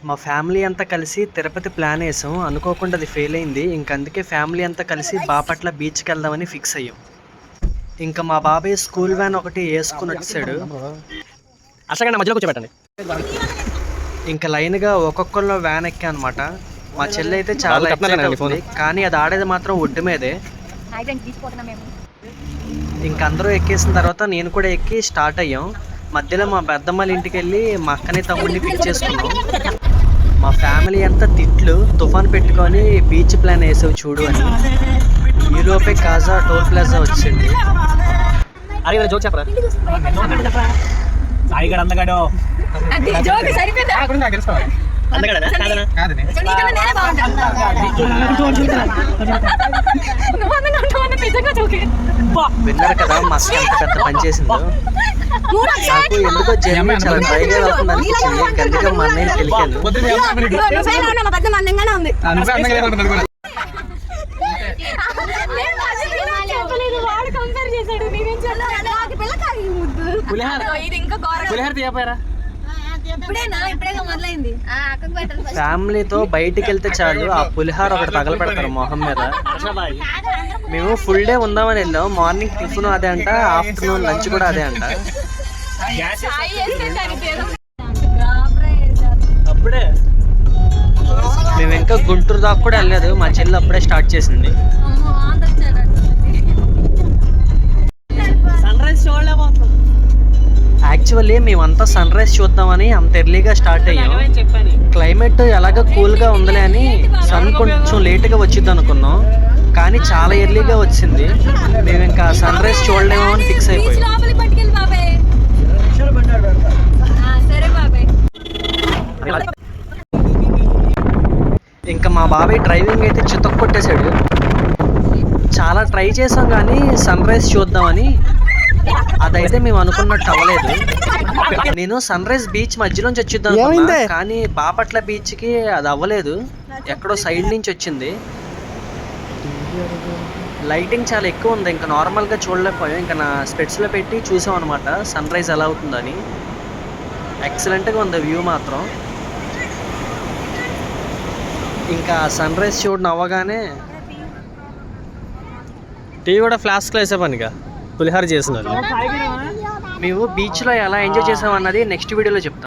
మా ఫ్యామిలీ అంతా కలిసి తిరుపతి ప్లాన్ వేసాం. అనుకోకుండా అది ఫెయిల్ అయింది. అందుకే ఫ్యామిలీ అంతా కలిసి బాపట్ల బీచ్కి వెళ్దామని ఫిక్స్ అయ్యాం. ఇంకా మా బాబాయ్ స్కూల్ వ్యాన్ ఒకటి వేసుకుని వచ్చాడు. అసలు మధ్యలో కూర్చోబెట్టండి. ఇంకా లైన్గా ఒక్కొక్కరిలో వ్యాన్ ఎక్కా అనమాట. మా చెల్లి అయితే చాలా ఎక్సైట్ అవుతుంది, కానీ అది ఆడేది మాత్రం ఒడ్డు మీదే. ఇంక అందరూ ఎక్కేసిన తర్వాత నేను కూడా ఎక్కి స్టార్ట్ అయ్యాం. మధ్యలో మా పెద్దమ్మల ఇంటికి వెళ్ళి మా అక్కని తమ్ముడిని పిక్ చేసుకున్నాం. మా ఫ్యామిలీ అంతా తిట్లు, తుఫాన్ పెట్టుకొని బీచ్ ప్లాన్ వేసావు చూడు అని. ఈలోపే కాజా టోల్ ప్లాజా వచ్చింది. అరే జోక్ చెప్పరా. విన్నారు కదా మా అక్క ఎంత పెద్ద పని చేసిందో. నాకు ఎందుకో జర్నీ చాలా ట్రైగా వెళ్తుంది అనిపించింది. అందుకే మా అన్నయ్యకి వెళ్ళాను. ఫ్యామిలీతో బయటికి వెళ్తే చాలు ఆ పులిహార ఒకటి తగల పెడతారు మొహం మీద. మేము ఫుల్ డే ఉందామని వెళ్ళాం. మార్నింగ్ టిఫిన్ అదే అంట, ఆఫ్టర్నూన్ లంచ్ కూడా అదే అంట. అప్పుడే మేము ఇంకా గుంటూరు దాకా కూడా వెళ్ళలేదు. మా చెల్లి అప్పుడే స్టార్ట్ చేసింది. యాక్చువల్లీ మేమంతా సన్ రైజ్ చూద్దామని అంత ఎర్లీగా స్టార్ట్ అయ్యాం. క్లైమేట్ ఎలాగో కూల్గా ఉందిలే అని సన్ కొంచెం లేట్గా వచ్చింది అనుకున్నాం, కానీ చాలా ఎర్లీగా వచ్చింది. మేము ఇంకా సన్ రైజ్ చూడలేమో అని ఫిక్స్ అయిపోయాం. ఇంకా మా బాబాయ్ డ్రైవింగ్ అయితే చితక్ కొట్టేశాడు. చాలా ట్రై చేసాం కానీ సన్ రైజ్ చూద్దామని, అదైతే మేము అనుకున్నట్టు అవ్వలేదు. నేను సన్ రైజ్ బీచ్ మధ్యలోంచి వచ్చిద్దాం అనుకున్నా, కానీ బాపట్ల బీచ్కి అది అవ్వలేదు. ఎక్కడో సైడ్ నుంచి వచ్చింది. లైటింగ్ చాలా ఎక్కువ ఉంది, ఇంకా నార్మల్గా చూడలేకపోయాం. ఇంకా నా స్పెట్స్లో పెట్టి చూసాం అనమాట సన్ రైజ్ ఎలా అవుతుందని. ఎక్సలెంట్గా ఉంది వ్యూ మాత్రం. ఇంకా సన్ రైజ్ చూడడం అవ్వగానే టీ కూడా ఫ్లాస్క్లో వేసేపనిగా పులిహార చేస్తున్నారు. మేము బీచ్లో ఎలా ఎంజాయ్ చేసామన్నది నెక్స్ట్ వీడియోలో చెప్తాం.